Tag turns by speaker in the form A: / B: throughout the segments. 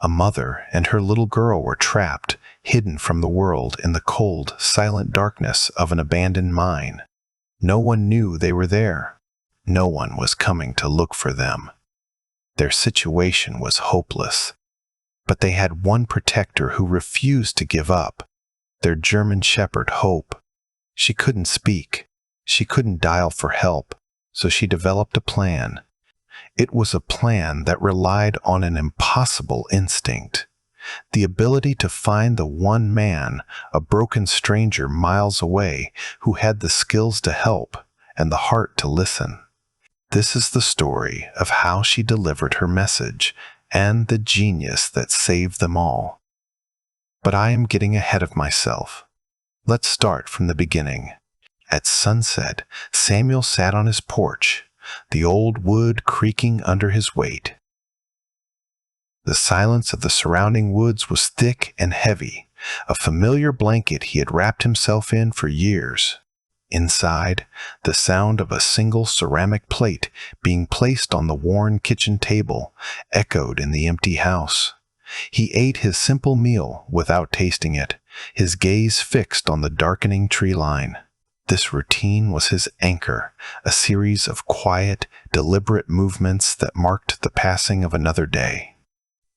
A: A mother and her little girl were trapped, hidden from the world in the cold, silent darkness of an abandoned mine. No one knew they were there. No one was coming to look for them. Their situation was hopeless. But they had one protector who refused to give up, their German shepherd, Hope. She couldn't speak. She couldn't dial for help, so she developed a plan. It was a plan that relied on an impossible instinct, the ability to find the one man, a broken stranger miles away, who had the skills to help and the heart to listen. This is the story of how she delivered her message and the genius that saved them all. But I am getting ahead of myself. Let's start from the beginning. At sunset, Samuel sat on his porch, the old wood creaking under his weight. The silence of the surrounding woods was thick and heavy, a familiar blanket he had wrapped himself in for years. Inside, the sound of a single ceramic plate being placed on the worn kitchen table echoed in the empty house. He ate his simple meal without tasting it, his gaze fixed on the darkening tree line. This routine was his anchor, a series of quiet, deliberate movements that marked the passing of another day.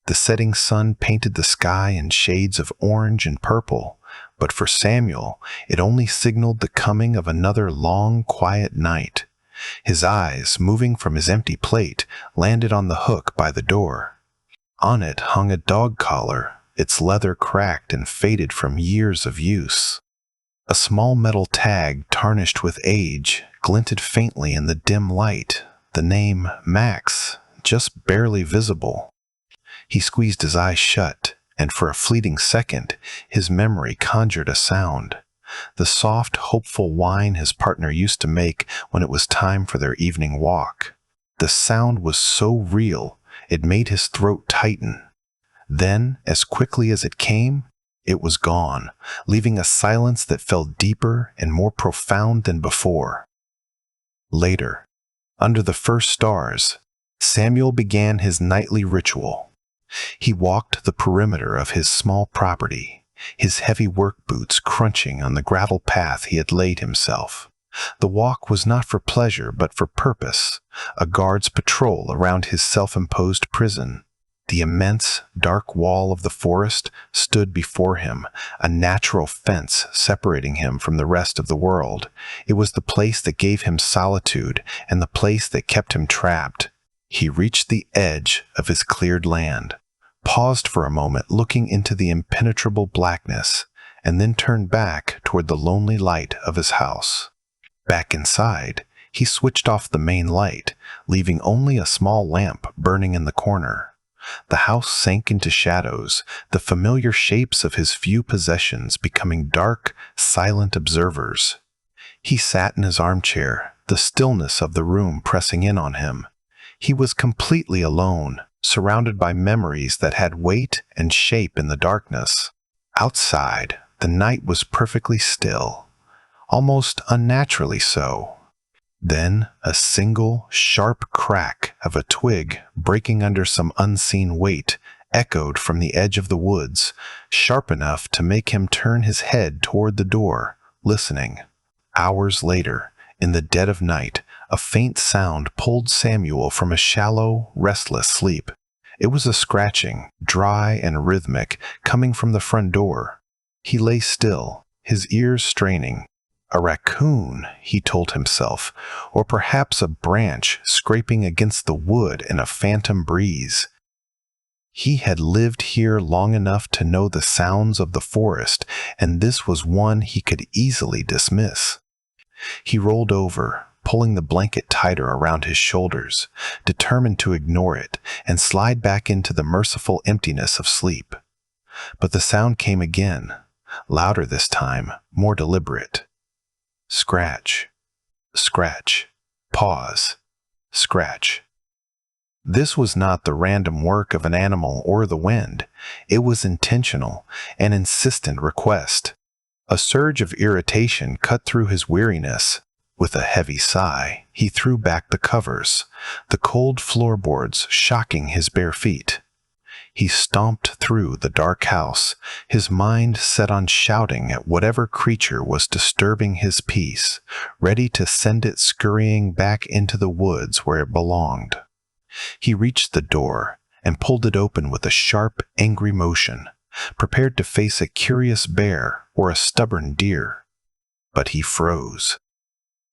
A: The setting sun painted the sky in shades of orange and purple, but for Samuel, it only signaled the coming of another long, quiet night. His eyes, moving from his empty plate, landed on the hook by the door. On it hung a dog collar, its leather cracked and faded from years of use. A small metal tag, tarnished with age, glinted faintly in the dim light, the name Max just barely visible. He squeezed his eyes shut, and for a fleeting second, his memory conjured a sound. The soft, hopeful whine his partner used to make when it was time for their evening walk. The sound was so real, it made his throat tighten. Then, as quickly as it came, it was gone, leaving a silence that felt deeper and more profound than before. Later, under the first stars, Samuel began his nightly ritual. He walked the perimeter of his small property, his heavy work boots crunching on the gravel path he had laid himself. The walk was not for pleasure but for purpose, a guard's patrol around his self-imposed prison. The immense, dark wall of the forest stood before him, a natural fence separating him from the rest of the world. It was the place that gave him solitude and the place that kept him trapped. He reached the edge of his cleared land, paused for a moment looking into the impenetrable blackness, and then turned back toward the lonely light of his house. Back inside, he switched off the main light, leaving only a small lamp burning in the corner. The house sank into shadows, the familiar shapes of his few possessions becoming dark, silent observers. He sat in his armchair, the stillness of the room pressing in on him. He was completely alone, surrounded by memories that had weight and shape in the darkness. Outside, the night was perfectly still, almost unnaturally so. Then a single, sharp crack of a twig breaking under some unseen weight echoed from the edge of the woods, sharp enough to make him turn his head toward the door, listening. Hours later, in the dead of night, a faint sound pulled Samuel from a shallow, restless sleep. It was a scratching, dry and rhythmic, coming from the front door. He lay still, his ears straining. A raccoon, he told himself, or perhaps a branch scraping against the wood in a phantom breeze. He had lived here long enough to know the sounds of the forest, and this was one he could easily dismiss. He rolled over, pulling the blanket tighter around his shoulders, determined to ignore it and slide back into the merciful emptiness of sleep. But the sound came again, louder this time, more deliberate. Scratch, scratch, pause, scratch. This was not the random work of an animal or the wind. It was intentional, an insistent request. A surge of irritation cut through his weariness. With a heavy sigh, he threw back the covers, the cold floorboards shocking his bare feet. He stomped through the dark house, his mind set on shouting at whatever creature was disturbing his peace, ready to send it scurrying back into the woods where it belonged. He reached the door and pulled it open with a sharp, angry motion, prepared to face a curious bear or a stubborn deer. But he froze.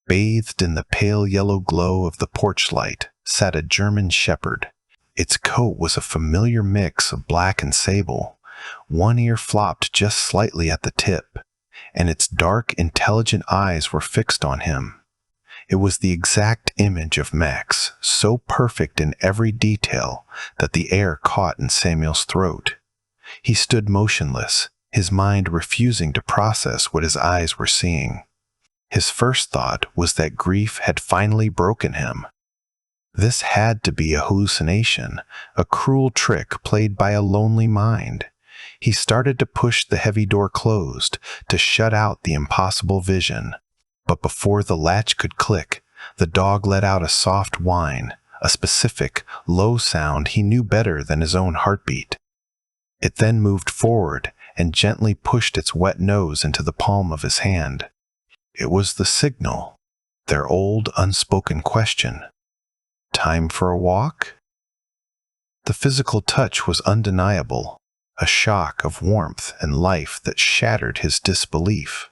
A: Bathed in the pale yellow glow of the porch light sat a German shepherd. Its coat was a familiar mix of black and sable. One ear flopped just slightly at the tip, and its dark, intelligent eyes were fixed on him. It was the exact image of Max, so perfect in every detail that the air caught in Samuel's throat. He stood motionless, his mind refusing to process what his eyes were seeing. His first thought was that grief had finally broken him. This had to be a hallucination, a cruel trick played by a lonely mind. He started to push the heavy door closed, to shut out the impossible vision. But before the latch could click, the dog let out a soft whine, a specific, low sound he knew better than his own heartbeat. It then moved forward and gently pushed its wet nose into the palm of his hand. It was the signal, their old unspoken question. Time for a walk? The physical touch was undeniable, a shock of warmth and life that shattered his disbelief.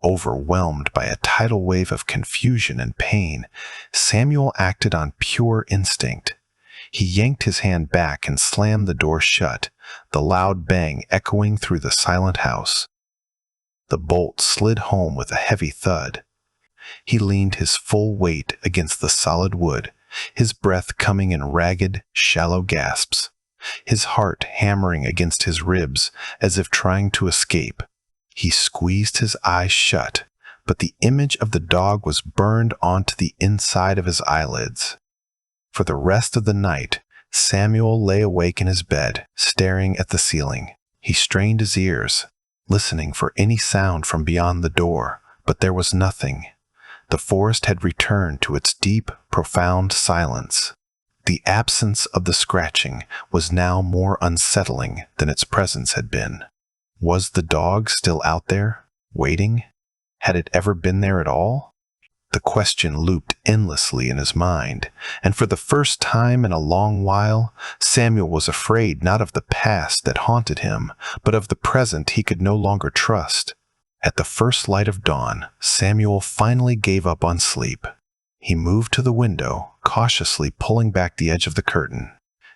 A: Overwhelmed by a tidal wave of confusion and pain, Samuel acted on pure instinct. He yanked his hand back and slammed the door shut, the loud bang echoing through the silent house. The bolt slid home with a heavy thud. He leaned his full weight against the solid wood, his breath coming in ragged, shallow gasps, his heart hammering against his ribs as if trying to escape. He squeezed his eyes shut, but the image of the dog was burned onto the inside of his eyelids. For the rest of the night, Samuel lay awake in his bed, staring at the ceiling. He strained his ears, listening for any sound from beyond the door, but there was nothing. The forest had returned to its deep, profound silence. The absence of the scratching was now more unsettling than its presence had been. Was the dog still out there, waiting? Had it ever been there at all? The question looped endlessly in his mind, and for the first time in a long while, Samuel was afraid not of the past that haunted him, but of the present he could no longer trust. At the first light of dawn, Samuel finally gave up on sleep. He moved to the window, cautiously pulling back the edge of the curtain.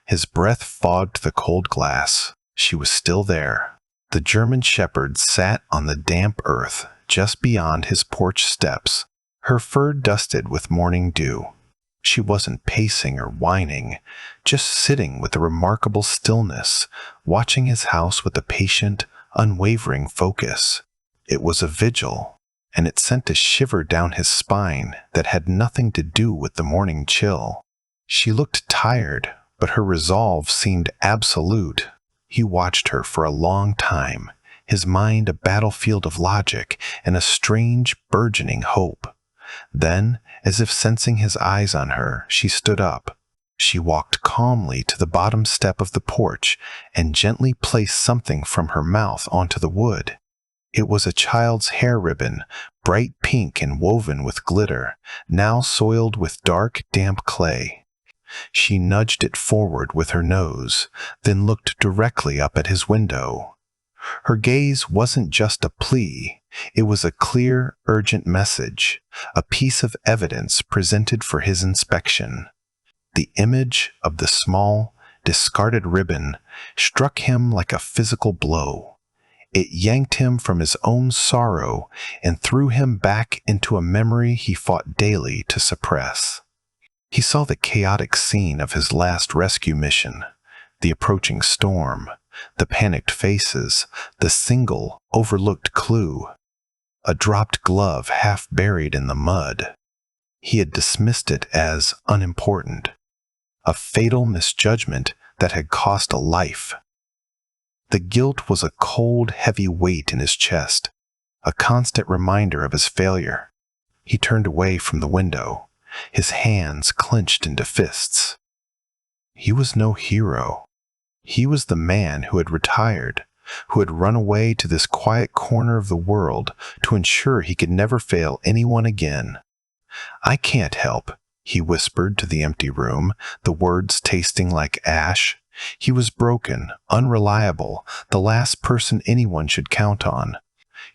A: His breath fogged the cold glass. She was still there. The German shepherd sat on the damp earth just beyond his porch steps, her fur dusted with morning dew. She wasn't pacing or whining, just sitting with a remarkable stillness, watching his house with a patient, unwavering focus. It was a vigil, and it sent a shiver down his spine that had nothing to do with the morning chill. She looked tired, but her resolve seemed absolute. He watched her for a long time, his mind a battlefield of logic and a strange, burgeoning hope. Then, as if sensing his eyes on her, she stood up. She walked calmly to the bottom step of the porch and gently placed something from her mouth onto the wood. It was a child's hair ribbon, bright pink and woven with glitter, now soiled with dark, damp clay. She nudged it forward with her nose, then looked directly up at his window. Her gaze wasn't just a plea, it was a clear, urgent message, a piece of evidence presented for his inspection. The image of the small, discarded ribbon struck him like a physical blow. It yanked him from his own sorrow and threw him back into a memory he fought daily to suppress. He saw the chaotic scene of his last rescue mission, the approaching storm, the panicked faces, the single, overlooked clue. A dropped glove half buried in the mud. He had dismissed it as unimportant, a fatal misjudgment that had cost a life. The guilt was a cold, heavy weight in his chest, a constant reminder of his failure. He turned away from the window, his hands clenched into fists. He was no hero. He was the man who had retired, who had run away to this quiet corner of the world to ensure he could never fail anyone again. "I can't help," he whispered to the empty room, the words tasting like ash. He was broken, unreliable, the last person anyone should count on.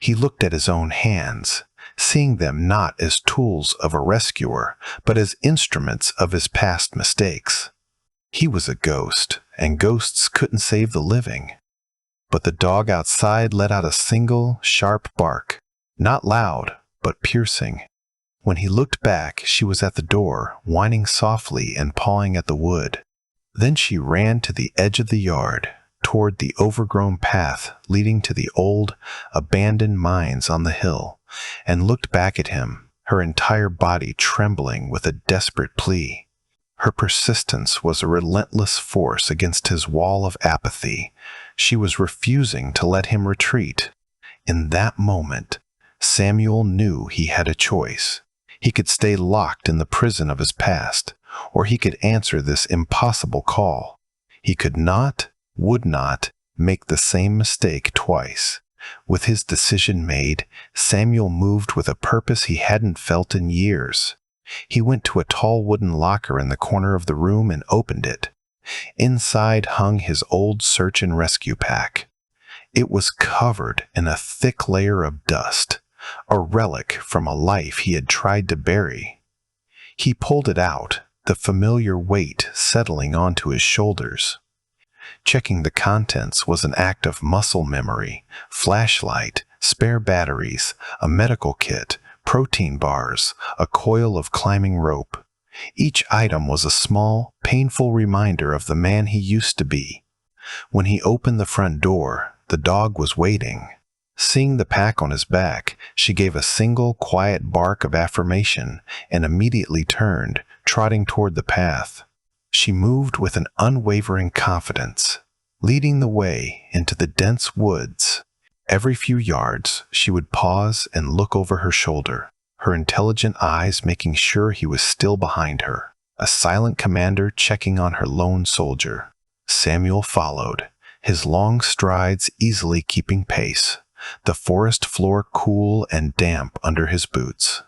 A: He looked at his own hands, seeing them not as tools of a rescuer, but as instruments of his past mistakes. He was a ghost, and ghosts couldn't save the living. But the dog outside let out a single, sharp bark, not loud, but piercing. When he looked back, she was at the door, whining softly and pawing at the wood. Then she ran to the edge of the yard, toward the overgrown path leading to the old, abandoned mines on the hill, and looked back at him, her entire body trembling with a desperate plea. Her persistence was a relentless force against his wall of apathy. She was refusing to let him retreat. In that moment, Samuel knew he had a choice. He could stay locked in the prison of his past, or he could answer this impossible call. He could not, would not, make the same mistake twice. With his decision made, Samuel moved with a purpose he hadn't felt in years. He went to a tall wooden locker in the corner of the room and opened it. Inside hung his old search and rescue pack. It was covered in a thick layer of dust, a relic from a life he had tried to bury. He pulled it out, the familiar weight settling onto his shoulders. Checking the contents was an act of muscle memory: flashlight, spare batteries, a medical kit, protein bars, a coil of climbing rope. Each item was a small, painful reminder of the man he used to be. When he opened the front door, the dog was waiting. Seeing the pack on his back, she gave a single, quiet bark of affirmation and immediately turned, trotting toward the path. She moved with an unwavering confidence, leading the way into the dense woods. Every few yards, she would pause and look over her shoulder, her intelligent eyes making sure he was still behind her, a silent commander checking on her lone soldier. Samuel followed, his long strides easily keeping pace, the forest floor cool and damp under his boots.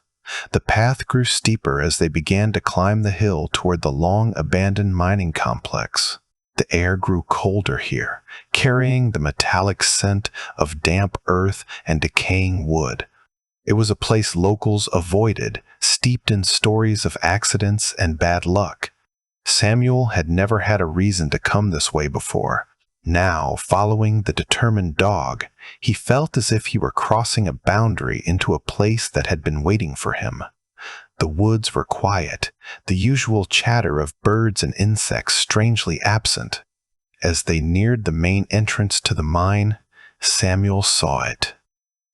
A: The path grew steeper as they began to climb the hill toward the long abandoned mining complex. The air grew colder here, carrying the metallic scent of damp earth and decaying wood. It was a place locals avoided, steeped in stories of accidents and bad luck. Samuel had never had a reason to come this way before. Now, following the determined dog, he felt as if he were crossing a boundary into a place that had been waiting for him. The woods were quiet, the usual chatter of birds and insects strangely absent. As they neared the main entrance to the mine, Samuel saw it.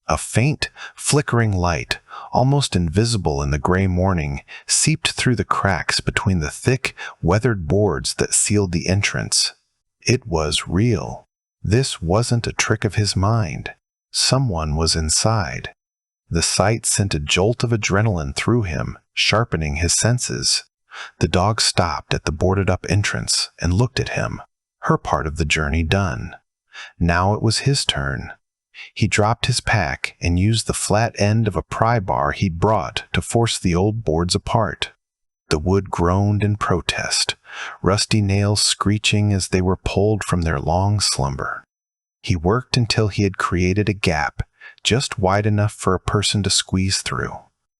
A: A faint, flickering light, almost invisible in the gray morning, seeped through the cracks between the thick, weathered boards that sealed the entrance. It was real. This wasn't a trick of his mind. Someone was inside. The sight sent a jolt of adrenaline through him, sharpening his senses. The dog stopped at the boarded-up entrance and looked at him, her part of the journey done. Now it was his turn. He dropped his pack and used the flat end of a pry bar he'd brought to force the old boards apart. The wood groaned in protest, rusty nails screeching as they were pulled from their long slumber. He worked until he had created a gap, just wide enough for a person to squeeze through.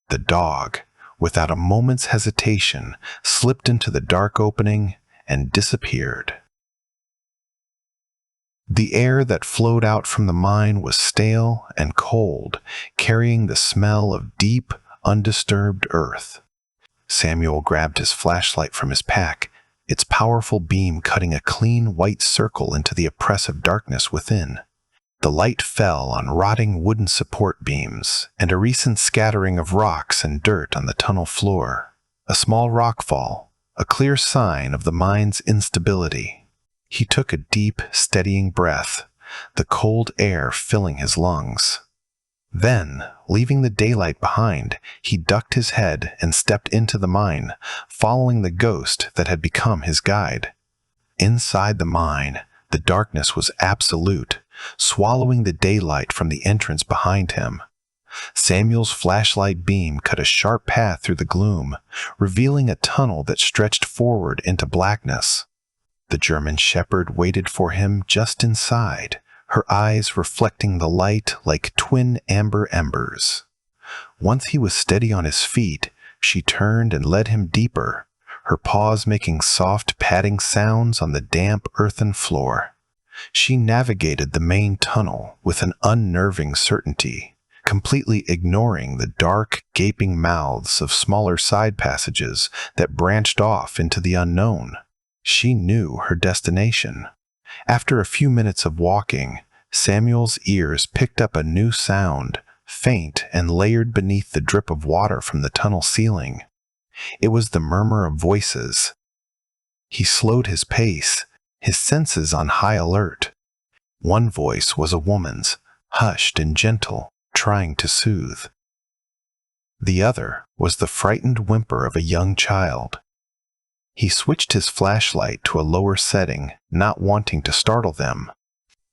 A: The dog, without a moment's hesitation, slipped into the dark opening and disappeared. The air that flowed out from the mine was stale and cold, carrying the smell of deep, undisturbed earth. Samuel grabbed his flashlight from his pack, its powerful beam cutting a clean white circle into the oppressive darkness within. The light fell on rotting wooden support beams and a recent scattering of rocks and dirt on the tunnel floor. A small rockfall, a clear sign of the mine's instability. He took a deep, steadying breath, the cold air filling his lungs. Then, leaving the daylight behind, he ducked his head and stepped into the mine, following the ghost that had become his guide. Inside the mine, The darkness was absolute, swallowing the daylight from the entrance behind him. Samuel's flashlight beam cut a sharp path through the gloom, revealing a tunnel that stretched forward into blackness. The German shepherd waited for him just inside, her eyes reflecting the light like twin amber embers. Once he was steady on his feet, she turned and led him deeper, her paws making soft padding sounds on the damp earthen floor. She navigated the main tunnel with an unnerving certainty, completely ignoring the dark, gaping mouths of smaller side passages that branched off into the unknown. She knew her destination. After a few minutes of walking, Samuel's ears picked up a new sound, faint and layered beneath the drip of water from the tunnel ceiling. It was the murmur of voices. He slowed his pace, his senses on high alert. One voice was a woman's, hushed and gentle, trying to soothe. The other was the frightened whimper of a young child. He switched his flashlight to a lower setting, not wanting to startle them.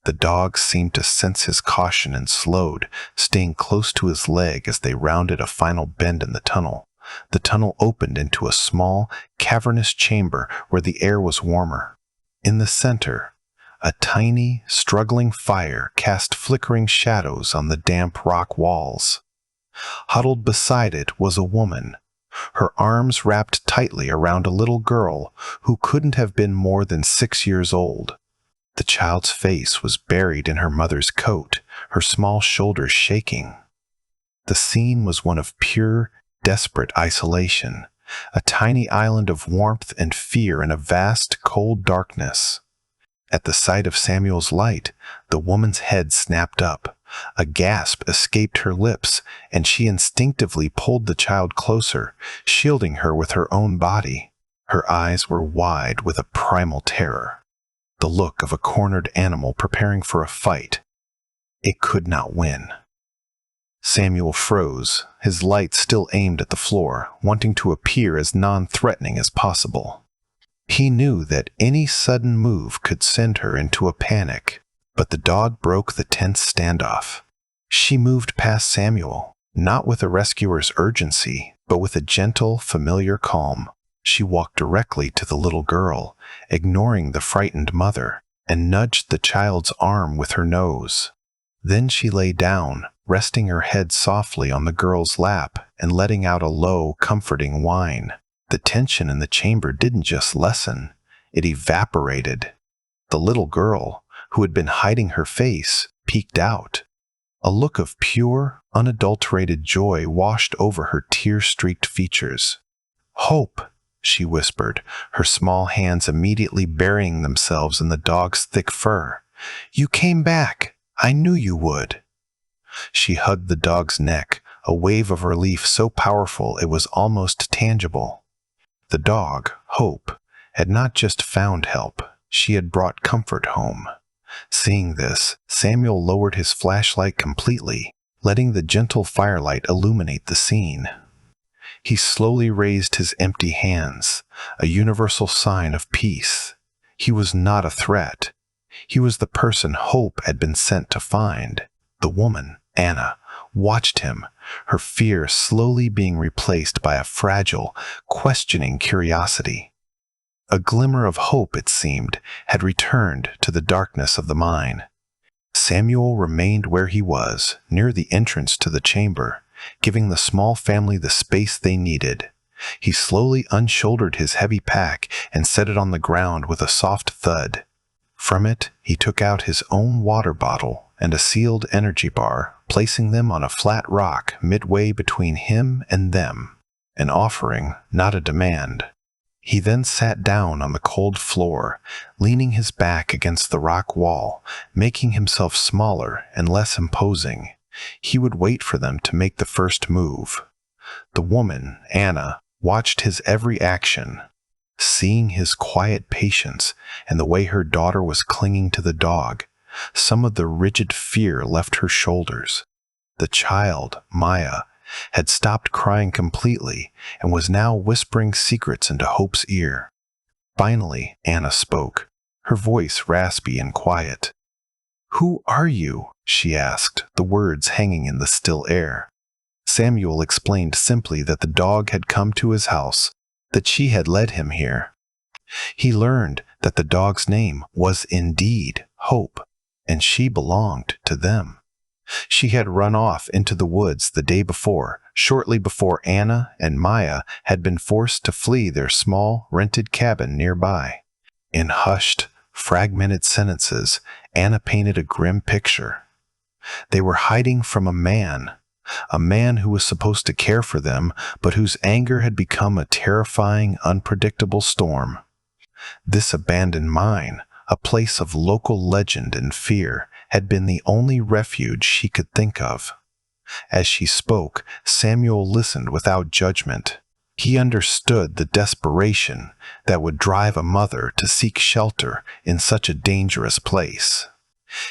A: The dogs seemed to sense his caution and slowed, staying close to his leg as they rounded a final bend in the tunnel. The tunnel opened into a small, cavernous chamber where the air was warmer. In the center, a tiny, struggling fire cast flickering shadows on the damp rock walls. Huddled beside it was a woman, her arms wrapped tightly around a little girl who couldn't have been more than 6 years old. The child's face was buried in her mother's coat, her small shoulders shaking. The scene was one of pure, desperate isolation, a tiny island of warmth and fear in a vast, cold darkness. At the sight of Samuel's light, the woman's head snapped up. A gasp escaped her lips, and she instinctively pulled the child closer, shielding her with her own body. Her eyes were wide with a primal terror, the look of a cornered animal preparing for a fight. It could not win. Samuel froze, his light still aimed at the floor, wanting to appear as non-threatening as possible. He knew that any sudden move could send her into a panic, but the dog broke the tense standoff. She moved past Samuel, not with a rescuer's urgency, but with a gentle, familiar calm. She walked directly to the little girl, ignoring the frightened mother, and nudged the child's arm with her nose. Then she lay down, resting her head softly on the girl's lap and letting out a low, comforting whine. The tension in the chamber didn't just lessen, it evaporated. The little girl, who had been hiding her face, peeked out. A look of pure, unadulterated joy washed over her tear-streaked features. "Hope," she whispered, her small hands immediately burying themselves in the dog's thick fur. "You came back. I knew you would." She hugged the dog's neck, a wave of relief so powerful it was almost tangible. The dog, Hope, had not just found help, she had brought comfort home. Seeing this, Samuel lowered his flashlight completely, letting the gentle firelight illuminate the scene. He slowly raised his empty hands, a universal sign of peace. He was not a threat. He was the person Hope had been sent to find. The woman, Anna, watched him, her fear slowly being replaced by a fragile, questioning curiosity. A glimmer of hope, it seemed, had returned to the darkness of the mine. Samuel remained where he was, near the entrance to the chamber, giving the small family the space they needed. He slowly unshouldered his heavy pack and set it on the ground with a soft thud. From it, he took out his own water bottle and a sealed energy bar, placing them on a flat rock midway between him and them, an offering, not a demand. He then sat down on the cold floor, leaning his back against the rock wall, making himself smaller and less imposing. He would wait for them to make the first move. The woman, Anna, watched his every action. Seeing his quiet patience and the way her daughter was clinging to the dog, some of the rigid fear left her shoulders. The child, Maya, had stopped crying completely and was now whispering secrets into Hope's ear. Finally, Anna spoke, her voice raspy and quiet. "Who are you?" she asked, the words hanging in the still air. Samuel explained simply that the dog had come to his house, that she had led him here. He learned that the dog's name was indeed Hope, and she belonged to them. She had run off into the woods the day before, shortly before Anna and Maya had been forced to flee their small, rented cabin nearby. In hushed, fragmented sentences, Anna painted a grim picture. They were hiding from a man who was supposed to care for them, but whose anger had become a terrifying, unpredictable storm. This abandoned mine, a place of local legend and fear, had been the only refuge she could think of. As she spoke, Samuel listened without judgment. He understood the desperation that would drive a mother to seek shelter in such a dangerous place.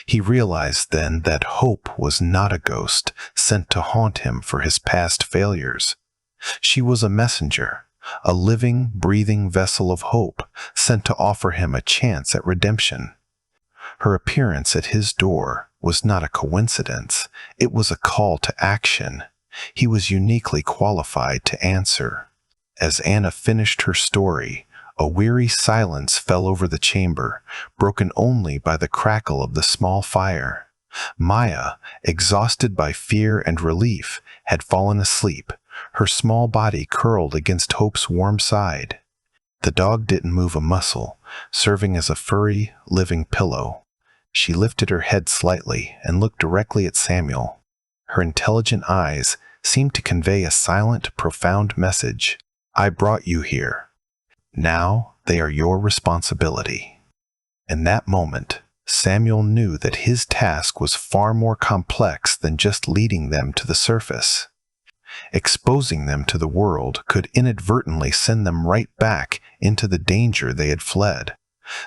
A: He realized then that Hope was not a ghost sent to haunt him for his past failures. She was a messenger, a living, breathing vessel of hope sent to offer him a chance at redemption. Her appearance at his door was not a coincidence. It was a call to action. He was uniquely qualified to answer. As Anna finished her story, a weary silence fell over the chamber, broken only by the crackle of the small fire. Maya, exhausted by fear and relief, had fallen asleep, her small body curled against Hope's warm side. The dog didn't move a muscle, serving as a furry, living pillow. She lifted her head slightly and looked directly at Samuel. Her intelligent eyes seemed to convey a silent, profound message. "I brought you here. Now they are your responsibility." In that moment, Samuel knew that his task was far more complex than just leading them to the surface. Exposing them to the world could inadvertently send them right back into the danger they had fled.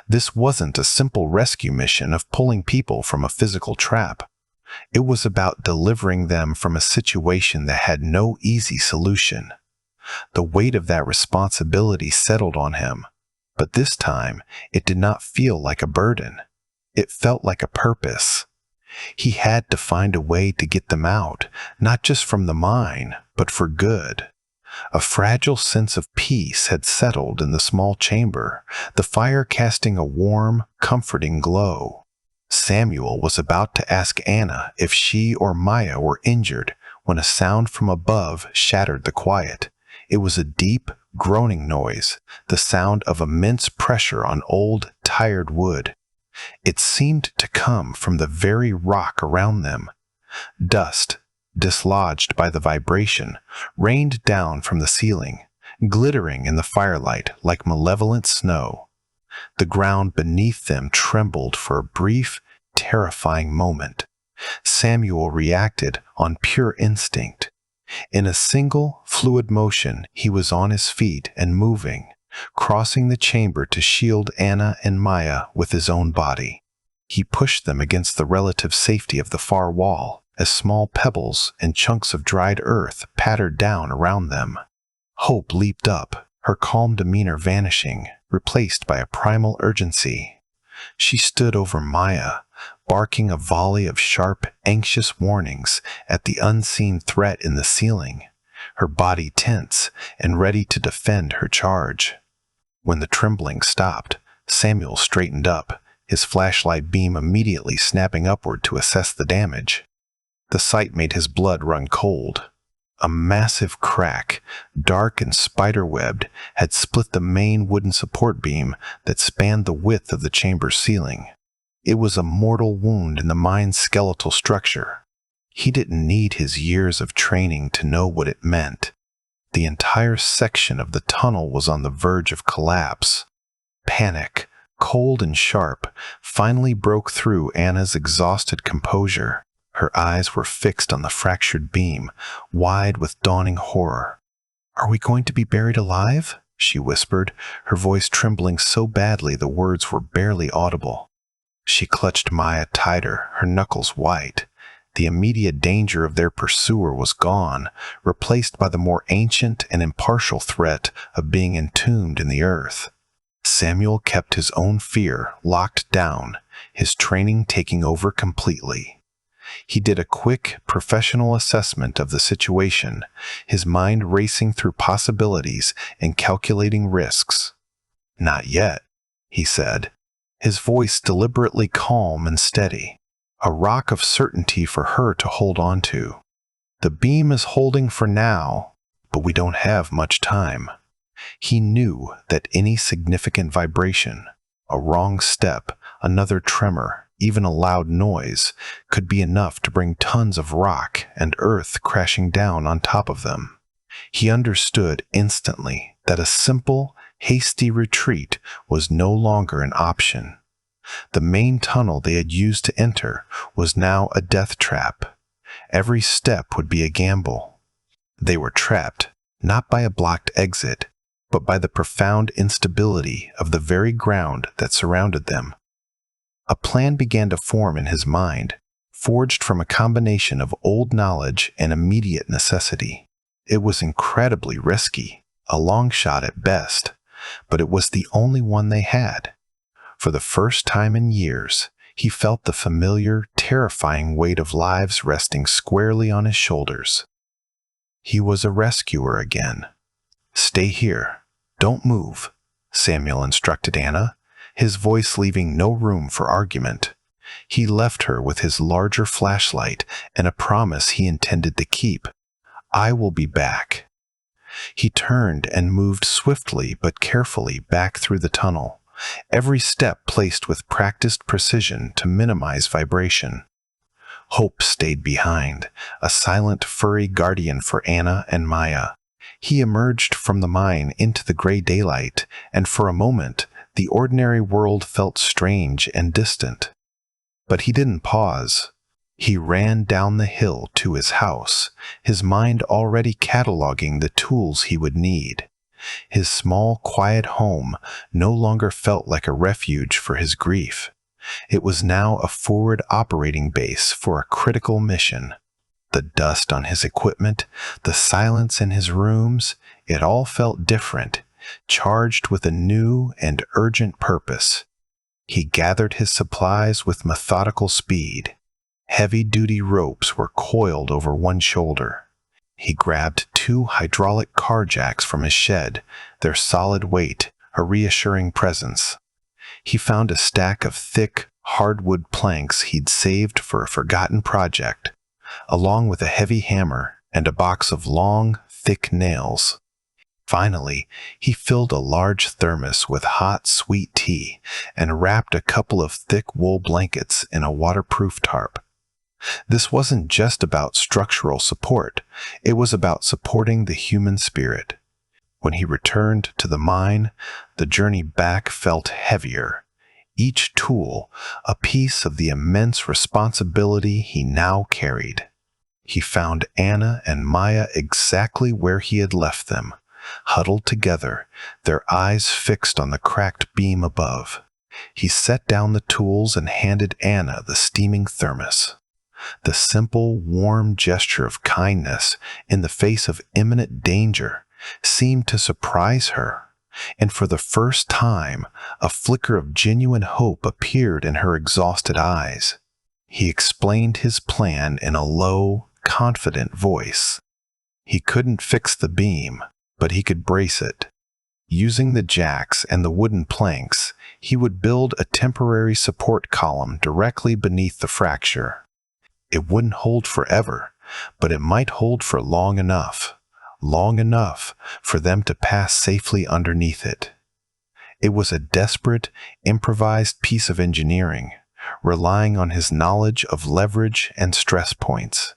A: This wasn't a simple rescue mission of pulling people from a physical trap. It was about delivering them from a situation that had no easy solution. The weight of that responsibility settled on him, but this time it did not feel like a burden. It felt like a purpose. He had to find a way to get them out, not just from the mine, but for good. A fragile sense of peace had settled in the small chamber, the fire casting a warm, comforting glow. Samuel was about to ask Anna if she or Maya were injured when a sound from above shattered the quiet. It was a deep, groaning noise, the sound of immense pressure on old, tired wood. It seemed to come from the very rock around them. Dust, dislodged by the vibration, rained down from the ceiling, glittering in the firelight like malevolent snow. The ground beneath them trembled for a brief, terrifying moment. Samuel reacted on pure instinct. In a single, fluid motion, he was on his feet and moving, crossing the chamber to shield Anna and Maya with his own body. He pushed them against the relative safety of the far wall, as small pebbles and chunks of dried earth pattered down around them. Hope leaped up, her calm demeanor vanishing, replaced by a primal urgency. She stood over Maya, barking a volley of sharp, anxious warnings at the unseen threat in the ceiling, her body tense and ready to defend her charge. When the trembling stopped, Samuel straightened up, his flashlight beam immediately snapping upward to assess the damage. The sight made his blood run cold. A massive crack, dark and spider-webbed, had split the main wooden support beam that spanned the width of the chamber's ceiling. It was a mortal wound in the mine's skeletal structure. He didn't need his years of training to know what it meant. The entire section of the tunnel was on the verge of collapse. Panic, cold and sharp, finally broke through Anna's exhausted composure. Her eyes were fixed on the fractured beam, wide with dawning horror. "Are we going to be buried alive?" she whispered, her voice trembling so badly the words were barely audible. She clutched Maya tighter, her knuckles white. The immediate danger of their pursuer was gone, replaced by the more ancient and impartial threat of being entombed in the earth. Samuel kept his own fear locked down, his training taking over completely. He did a quick, professional assessment of the situation, his mind racing through possibilities and calculating risks. "Not yet," he said, his voice deliberately calm and steady, a rock of certainty for her to hold on to. "The beam is holding for now, but we don't have much time." He knew that any significant vibration, a wrong step, another tremor, even a loud noise, could be enough to bring tons of rock and earth crashing down on top of them. He understood instantly that a simple, hasty retreat was no longer an option. The main tunnel they had used to enter was now a death trap. Every step would be a gamble. They were trapped, not by a blocked exit, but by the profound instability of the very ground that surrounded them. A plan began to form in his mind, forged from a combination of old knowledge and immediate necessity. It was incredibly risky, a long shot at best, but it was the only one they had. For the first time in years, he felt the familiar, terrifying weight of lives resting squarely on his shoulders. He was a rescuer again. "Stay here. Don't move," Samuel instructed Anna, his voice leaving no room for argument. He left her with his larger flashlight and a promise he intended to keep. "I will be back." He turned and moved swiftly but carefully back through the tunnel, every step placed with practiced precision to minimize vibration. Hope stayed behind, a silent, furry guardian for Anna and Maya. He emerged from the mine into the gray daylight, and for a moment, the ordinary world felt strange and distant. But he didn't pause. He ran down the hill to his house, his mind already cataloging the tools he would need. His small, quiet home no longer felt like a refuge for his grief. It was now a forward operating base for a critical mission. The dust on his equipment, the silence in his rooms, it all felt different, charged with a new and urgent purpose. He gathered his supplies with methodical speed. Heavy-duty ropes were coiled over one shoulder. He grabbed 2 hydraulic car jacks from his shed, their solid weight a reassuring presence. He found a stack of thick, hardwood planks he'd saved for a forgotten project, along with a heavy hammer and a box of long, thick nails. Finally, he filled a large thermos with hot, sweet tea and wrapped a couple of thick wool blankets in a waterproof tarp. This wasn't just about structural support, it was about supporting the human spirit. When he returned to the mine, the journey back felt heavier. Each tool, a piece of the immense responsibility he now carried. He found Anna and Maya exactly where he had left them, huddled together, their eyes fixed on the cracked beam above. He set down the tools and handed Anna the steaming thermos. The simple, warm gesture of kindness in the face of imminent danger seemed to surprise her, and for the first time, a flicker of genuine hope appeared in her exhausted eyes. He explained his plan in a low, confident voice. He couldn't fix the beam, but he could brace it. Using the jacks and the wooden planks, he would build a temporary support column directly beneath the fracture. It wouldn't hold forever, but it might hold for long enough for them to pass safely underneath it. It was a desperate, improvised piece of engineering, relying on his knowledge of leverage and stress points.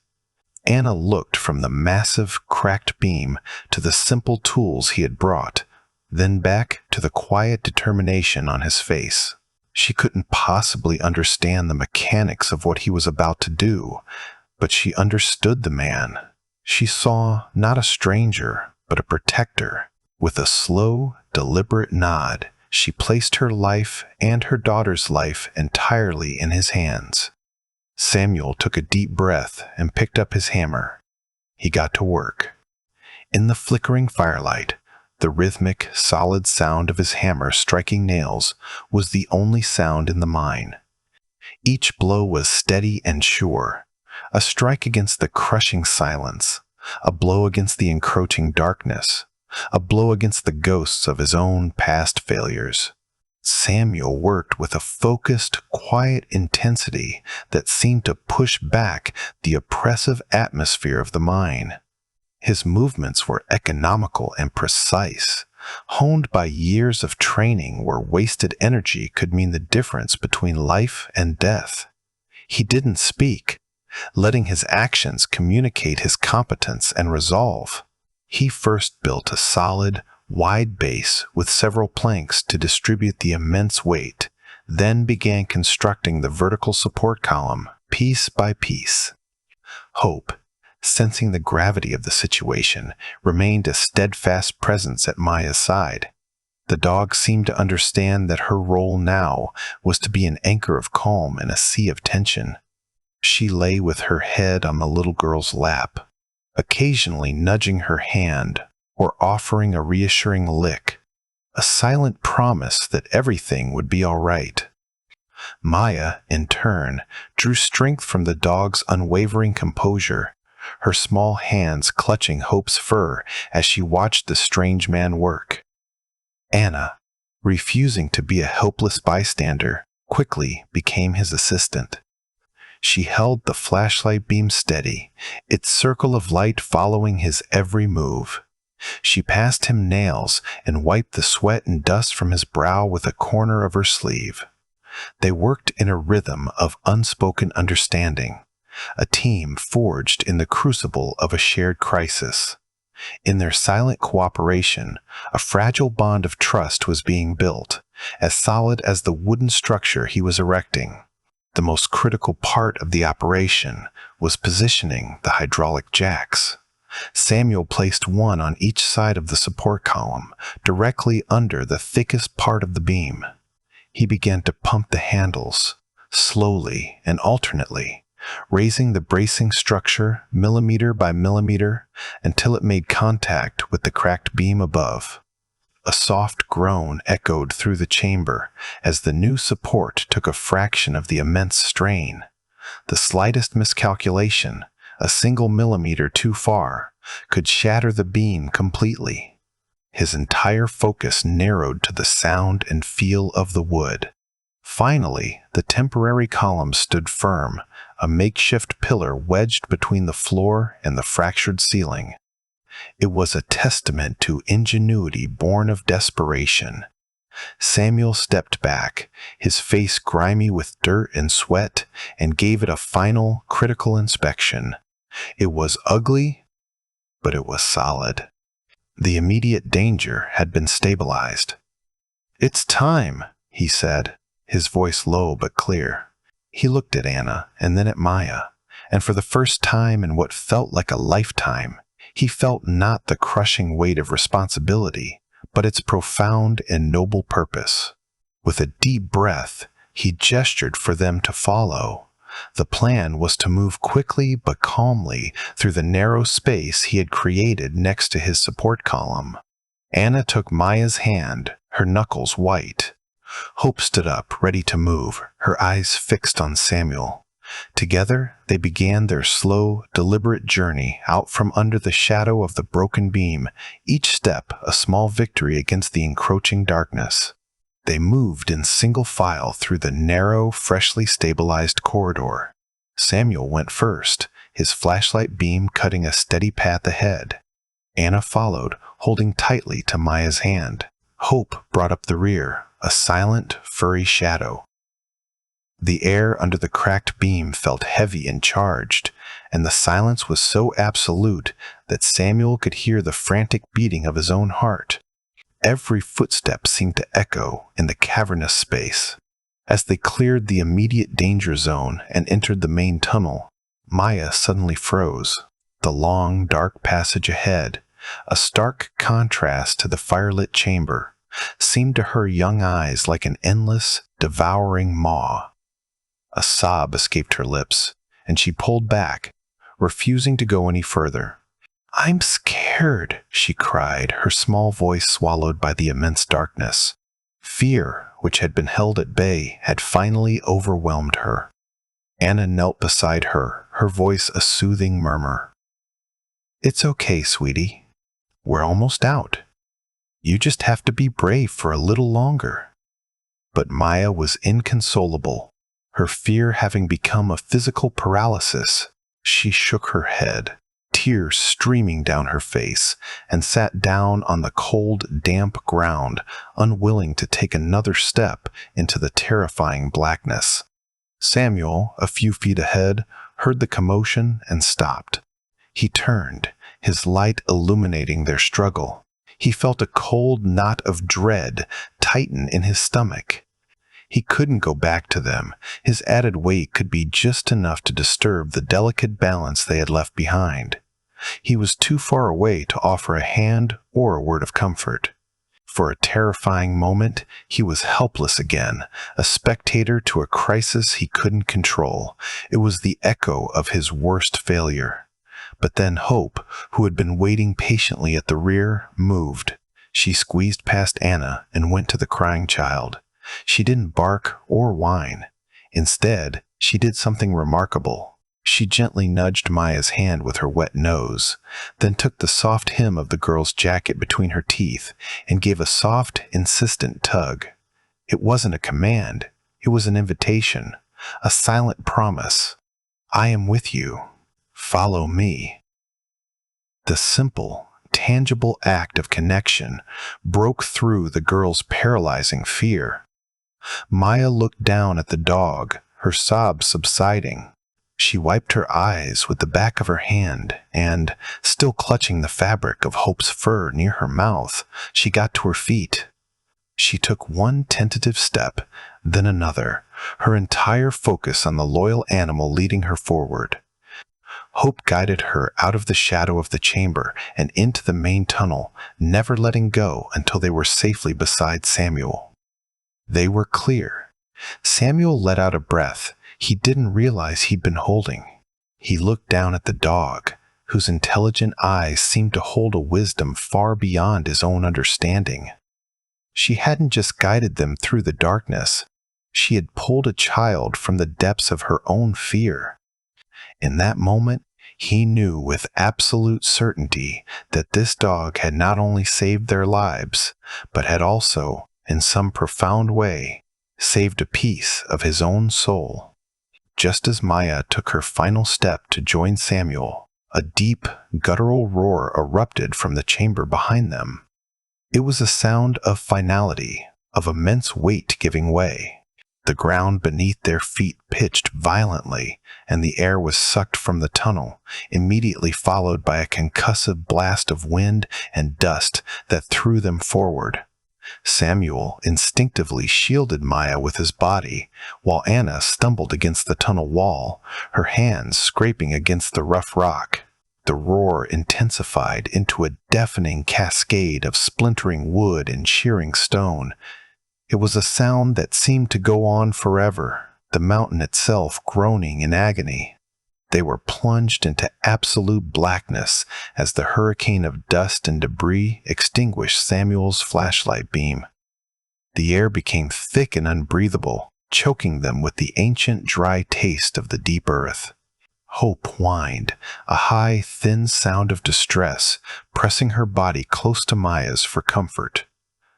A: Anna looked from the massive, cracked beam to the simple tools he had brought, then back to the quiet determination on his face. She couldn't possibly understand the mechanics of what he was about to do, but she understood the man. She saw not a stranger, but a protector. With a slow, deliberate nod, she placed her life and her daughter's life entirely in his hands. Samuel took a deep breath and picked up his hammer. He got to work. In the flickering firelight, The rhythmic, solid sound of his hammer striking nails was the only sound in the mine. Each blow was steady and sure, a strike against the crushing silence, a blow against the encroaching darkness, a blow against the ghosts of his own past failures. Samuel worked with a focused, quiet intensity that seemed to push back the oppressive atmosphere of the mine. His movements were economical and precise, honed by years of training where wasted energy could mean the difference between life and death. He didn't speak, letting his actions communicate his competence and resolve. He first built a solid, wide base with several planks to distribute the immense weight, then began constructing the vertical support column, piece by piece. Hope, sensing the gravity of the situation, remained a steadfast presence at Maya's side. The dog seemed to understand that her role now was to be an anchor of calm in a sea of tension. She lay with her head on the little girl's lap, occasionally nudging her hand or offering a reassuring lick, a silent promise that everything would be all right. Maya, in turn, drew strength from the dog's unwavering composure, her small hands clutching Hope's fur as she watched the strange man work. Anna, refusing to be a helpless bystander, quickly became his assistant. She held the flashlight beam steady, its circle of light following his every move. She passed him nails and wiped the sweat and dust from his brow with a corner of her sleeve. They worked in a rhythm of unspoken understanding, a team forged in the crucible of a shared crisis. In their silent cooperation, a fragile bond of trust was being built, as solid as the wooden structure he was erecting. The most critical part of the operation was positioning the hydraulic jacks. Samuel placed one on each side of the support column, directly under the thickest part of the beam. He began to pump the handles, slowly and alternately, raising the bracing structure millimeter by millimeter until it made contact with the cracked beam above. A soft groan echoed through the chamber as the new support took a fraction of the immense strain. The slightest miscalculation, a single millimeter too far, could shatter the beam completely. His entire focus narrowed to the sound and feel of the wood. Finally, the temporary column stood firm, a makeshift pillar wedged between the floor and the fractured ceiling. It was a testament to ingenuity born of desperation. Samuel stepped back, his face grimy with dirt and sweat, and gave it a final, critical inspection. It was ugly, but it was solid. The immediate danger had been stabilized. "It's time," he said, his voice low but clear. He looked at Anna and then at Maya, and for the first time in what felt like a lifetime, he felt not the crushing weight of responsibility, but its profound and noble purpose. With a deep breath, he gestured for them to follow. The plan was to move quickly but calmly through the narrow space he had created next to his support column. Anna took Maya's hand, her knuckles white. Hope stood up, ready to move, her eyes fixed on Samuel. Together, they began their slow, deliberate journey out from under the shadow of the broken beam, each step a small victory against the encroaching darkness. They moved in single file through the narrow, freshly stabilized corridor. Samuel went first, his flashlight beam cutting a steady path ahead. Anna followed, holding tightly to Maya's hand. Hope brought up the rear, a silent, furry shadow. The air under the cracked beam felt heavy and charged, and the silence was so absolute that Samuel could hear the frantic beating of his own heart. Every footstep seemed to echo in the cavernous space. As they cleared the immediate danger zone and entered the main tunnel, Maya suddenly froze. The long, dark passage ahead, a stark contrast to the firelit chamber, seemed to her young eyes like an endless, devouring maw. A sob escaped her lips, and she pulled back, refusing to go any further. I'm scared, she cried, her small voice swallowed by the immense darkness. Fear, which had been held at bay, had finally overwhelmed her. Anna knelt beside her, her voice a soothing murmur. It's okay, sweetie. We're almost out. You just have to be brave for a little longer. But Maya was inconsolable, her fear having become a physical paralysis. She shook her head, tears streaming down her face, and sat down on the cold, damp ground, unwilling to take another step into the terrifying blackness. Samuel, a few feet ahead, heard the commotion and stopped. He turned, his light illuminating their struggle. He felt a cold knot of dread tighten in his stomach. He couldn't go back to them. His added weight could be just enough to disturb the delicate balance they had left behind. He was too far away to offer a hand or a word of comfort. For a terrifying moment, he was helpless again, a spectator to a crisis he couldn't control. It was the echo of his worst failure. But then Hope, who had been waiting patiently at the rear, moved. She squeezed past Anna and went to the crying child. She didn't bark or whine. Instead, she did something remarkable. She gently nudged Maya's hand with her wet nose, then took the soft hem of the girl's jacket between her teeth and gave a soft, insistent tug. It wasn't a command. It was an invitation, a silent promise. I am with you. Follow me. The simple, tangible act of connection broke through the girl's paralyzing fear. Maya looked down at the dog, her sobs subsiding. She wiped her eyes with the back of her hand and, still clutching the fabric of Hope's fur near her mouth, she got to her feet. She took one tentative step, then another, her entire focus on the loyal animal leading her forward. Hope guided her out of the shadow of the chamber and into the main tunnel, never letting go until they were safely beside Samuel. They were clear. Samuel let out a breath he didn't realize he'd been holding. He looked down at the dog, whose intelligent eyes seemed to hold a wisdom far beyond his own understanding. She hadn't just guided them through the darkness. She had pulled a child from the depths of her own fear. In that moment, he knew with absolute certainty that this dog had not only saved their lives, but had also, in some profound way, saved a piece of his own soul. Just as Maya took her final step to join Samuel, a deep, guttural roar erupted from the chamber behind them. It was a sound of finality, of immense weight giving way. The ground beneath their feet pitched violently, and the air was sucked from the tunnel, immediately followed by a concussive blast of wind and dust that threw them forward. Samuel instinctively shielded Maya with his body, while Anna stumbled against the tunnel wall, her hands scraping against the rough rock. The roar intensified into a deafening cascade of splintering wood and shearing stone. It was a sound that seemed to go on forever, the mountain itself groaning in agony. They were plunged into absolute blackness as the hurricane of dust and debris extinguished Samuel's flashlight beam. The air became thick and unbreathable, choking them with the ancient dry taste of the deep earth. Hope whined, a high, thin sound of distress, pressing her body close to Maya's for comfort.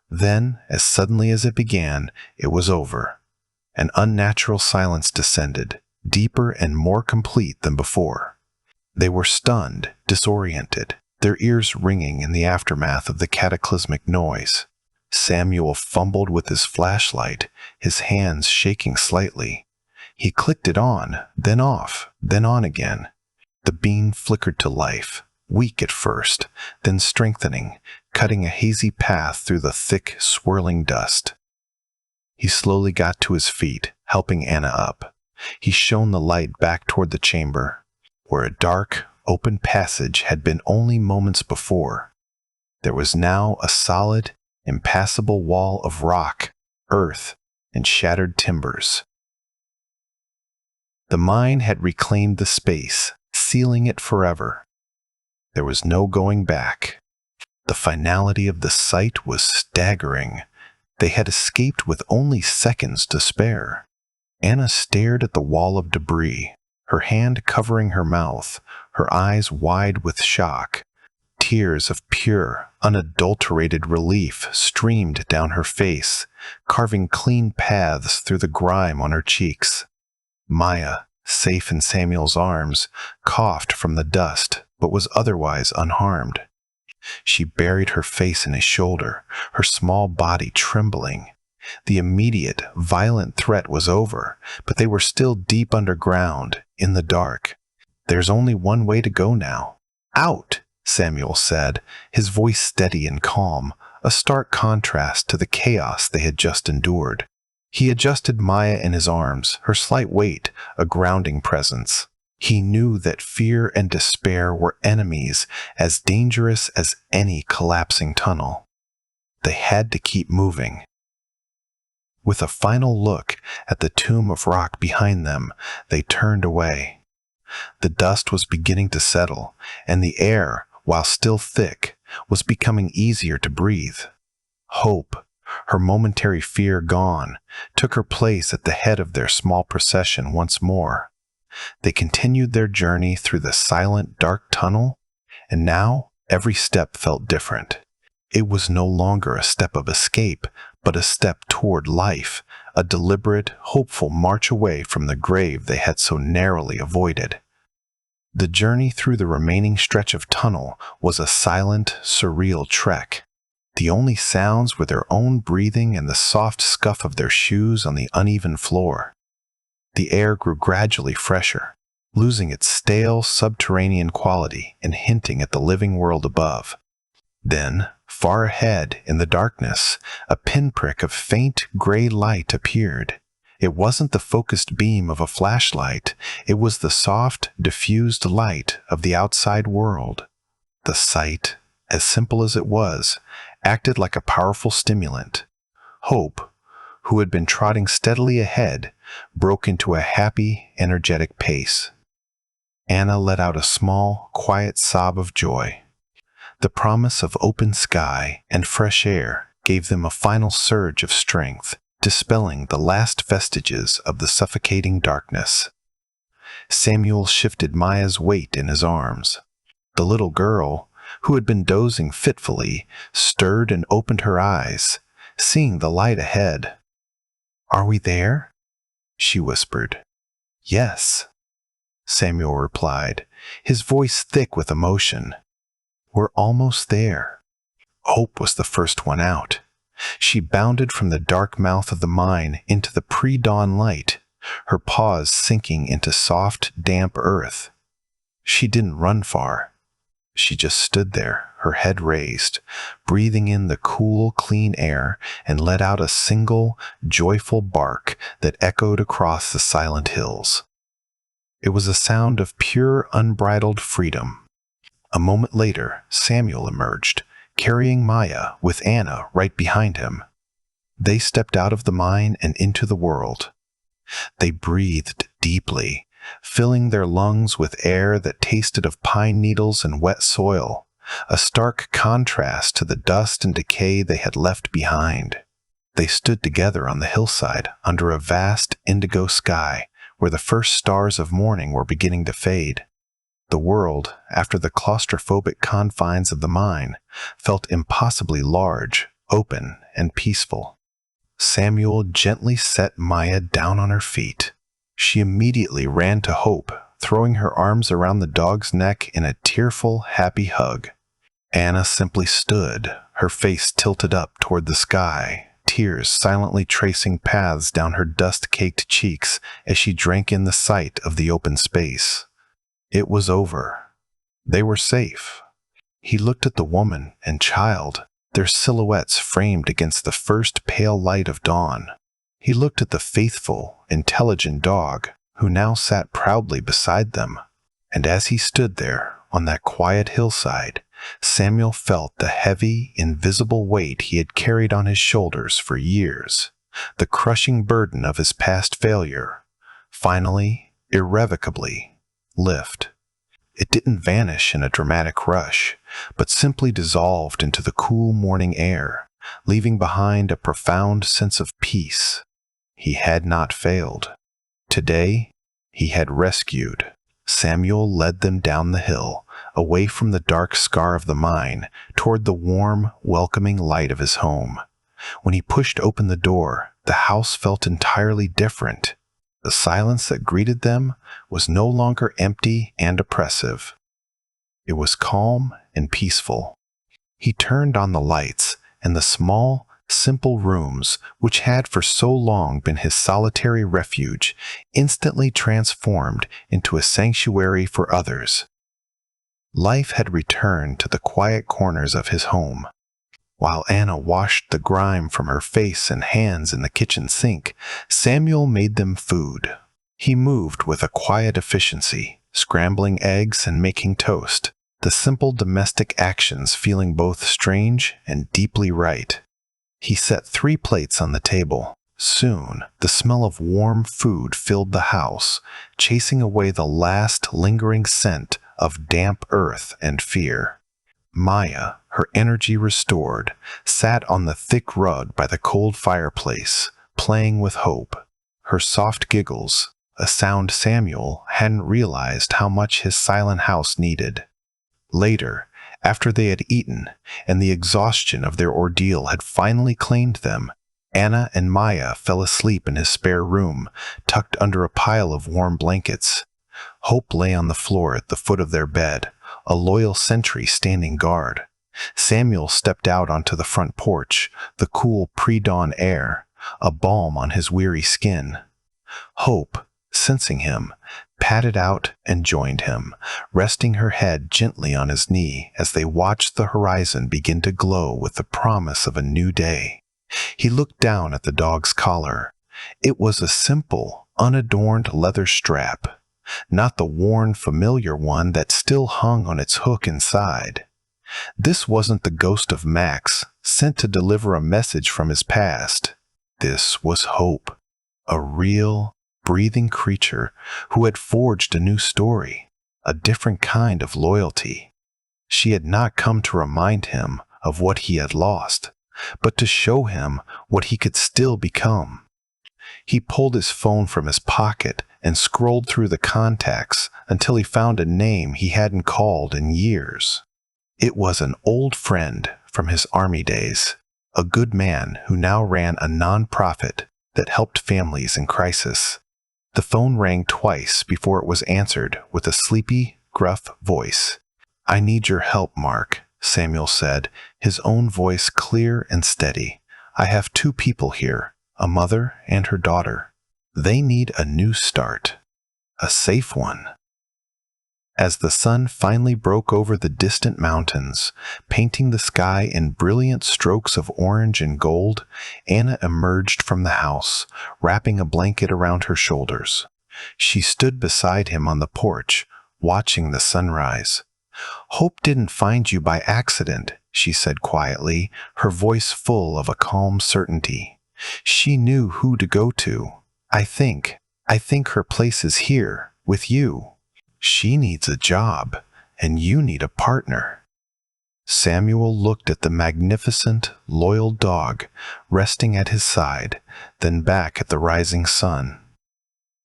A: Then, as suddenly as it began, it was over. An unnatural silence descended, deeper and more complete than before. They were stunned, disoriented, their ears ringing in the aftermath of the cataclysmic noise. Samuel fumbled with his flashlight, his hands shaking slightly. He clicked it on, then off, then on again. The beam flickered to life, weak at first, then strengthening, cutting a hazy path through the thick, swirling dust. He slowly got to his feet, helping Anna up. He shone the light back toward the chamber, where a dark, open passage had been only moments before. There was now a solid, impassable wall of rock, earth, and shattered timbers. The mine had reclaimed the space, sealing it forever. There was no going back. The finality of the sight was staggering. They had escaped with only seconds to spare. Anna stared at the wall of debris, her hand covering her mouth, her eyes wide with shock. Tears of pure, unadulterated relief streamed down her face, carving clean paths through the grime on her cheeks. Maya, safe in Samuel's arms, coughed from the dust, but was otherwise unharmed. She buried her face in his shoulder, her small body trembling. The immediate, violent threat was over, but they were still deep underground, in the dark. There's only one way to go now. Out, Samuel said, his voice steady and calm, a stark contrast to the chaos they had just endured. He adjusted Maya in his arms, her slight weight, a grounding presence. He knew that fear and despair were enemies as dangerous as any collapsing tunnel. They had to keep moving. With a final look at the tomb of rock behind them, they turned away. The dust was beginning to settle, and the air, while still thick, was becoming easier to breathe. Hope, her momentary fear gone, took her place at the head of their small procession once more. They continued their journey through the silent, dark tunnel, and now every step felt different. It was no longer a step of escape, but a step toward life, a deliberate, hopeful march away from the grave they had so narrowly avoided. The journey through the remaining stretch of tunnel was a silent, surreal trek. The only sounds were their own breathing and the soft scuff of their shoes on the uneven floor. The air grew gradually fresher, losing its stale, subterranean quality and hinting at the living world above. Then, far ahead in the darkness, a pinprick of faint gray light appeared. It wasn't the focused beam of a flashlight, it was the soft, diffused light of the outside world. The sight, as simple as it was, acted like a powerful stimulant. Hope, who had been trotting steadily ahead, broke into a happy, energetic pace. Anna let out a small, quiet sob of joy. The promise of open sky and fresh air gave them a final surge of strength, dispelling the last vestiges of the suffocating darkness. Samuel shifted Maya's weight in his arms. The little girl, who had been dozing fitfully, stirred and opened her eyes, seeing the light ahead. "Are we there?" she whispered. "Yes," Samuel replied, his voice thick with emotion. "We're almost there." Hope was the first one out. She bounded from the dark mouth of the mine into the pre-dawn light, her paws sinking into soft, damp earth. She didn't run far. She just stood there, her head raised, breathing in the cool, clean air, and let out a single, joyful bark that echoed across the silent hills. It was a sound of pure, unbridled freedom. A moment later, Samuel emerged, carrying Maya with Anna right behind him. They stepped out of the mine and into the world. They breathed deeply, filling their lungs with air that tasted of pine needles and wet soil, a stark contrast to the dust and decay they had left behind. They stood together on the hillside under a vast indigo sky where the first stars of morning were beginning to fade. The world, after the claustrophobic confines of the mine, felt impossibly large, open, and peaceful. Samuel gently set Maya down on her feet. She immediately ran to Hope, throwing her arms around the dog's neck in a tearful, happy hug. Anna simply stood, her face tilted up toward the sky, tears silently tracing paths down her dust-caked cheeks as she drank in the sight of the open space. It was over. They were safe. He looked at the woman and child, their silhouettes framed against the first pale light of dawn. He looked at the faithful, intelligent dog, who now sat proudly beside them. And as he stood there, on that quiet hillside, Samuel felt the heavy, invisible weight he had carried on his shoulders for years, the crushing burden of his past failure, finally, irrevocably, lift. It didn't vanish in a dramatic rush, but simply dissolved into the cool morning air, leaving behind a profound sense of peace. He had not failed. Today, he had rescued. Samuel led them down the hill, away from the dark scar of the mine, toward the warm, welcoming light of his home. When he pushed open the door, the house felt entirely different. The silence that greeted them was no longer empty and oppressive. It was calm and peaceful. He turned on the lights, and the small, simple rooms, which had for so long been his solitary refuge, instantly transformed into a sanctuary for others. Life had returned to the quiet corners of his home. While Anna washed the grime from her face and hands in the kitchen sink, Samuel made them food. He moved with a quiet efficiency, scrambling eggs and making toast, the simple domestic actions feeling both strange and deeply right. He set 3 plates on the table. Soon, the smell of warm food filled the house, chasing away the last lingering scent of damp earth and fear. Maya, her energy restored, sat on the thick rug by the cold fireplace, playing with Hope. Her soft giggles, a sound Samuel hadn't realized how much his silent house needed. Later, after they had eaten, and the exhaustion of their ordeal had finally claimed them, Anna and Maya fell asleep in his spare room, tucked under a pile of warm blankets. Hope lay on the floor at the foot of their bed, a loyal sentry standing guard. Samuel stepped out onto the front porch, the cool pre-dawn air, a balm on his weary skin. Hope, sensing him, padded out and joined him, resting her head gently on his knee as they watched the horizon begin to glow with the promise of a new day. He looked down at the dog's collar. It was a simple, unadorned leather strap, not the worn, familiar one that still hung on its hook inside. This wasn't the ghost of Max, sent to deliver a message from his past. This was Hope, a real, breathing creature who had forged a new story, a different kind of loyalty. She had not come to remind him of what he had lost, but to show him what he could still become. He pulled his phone from his pocket and scrolled through the contacts until he found a name he hadn't called in years. It was an old friend from his army days, a good man who now ran a non-profit that helped families in crisis. The phone rang twice before it was answered with a sleepy, gruff voice. "I need your help, Mark," Samuel said, his own voice clear and steady. "I have 2 people here, a mother and her daughter. They need a new start, a safe one." As the sun finally broke over the distant mountains, painting the sky in brilliant strokes of orange and gold, Anna emerged from the house, wrapping a blanket around her shoulders. She stood beside him on the porch, watching the sunrise. "Hope didn't find you by accident," she said quietly, her voice full of a calm certainty. "She knew who to go to. I think her place is here, with you. She needs a job, and you need a partner." Samuel looked at the magnificent, loyal dog resting at his side, then back at the rising sun.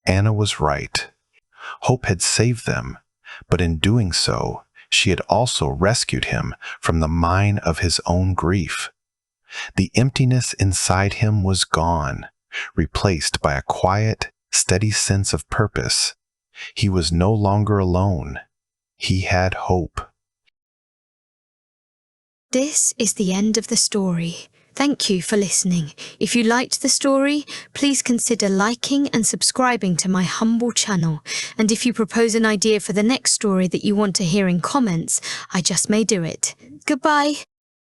A: Anna was right. Hope had saved them, but in doing so, she had also rescued him from the mine of his own grief. The emptiness inside him was gone, replaced by a quiet, steady sense of purpose. He was no longer alone. He had hope.
B: This is the end of the story. Thank you for listening. If you liked the story, please consider liking and subscribing to my humble channel. And if you propose an idea for the next story that you want to hear in comments, I just may do it. Goodbye.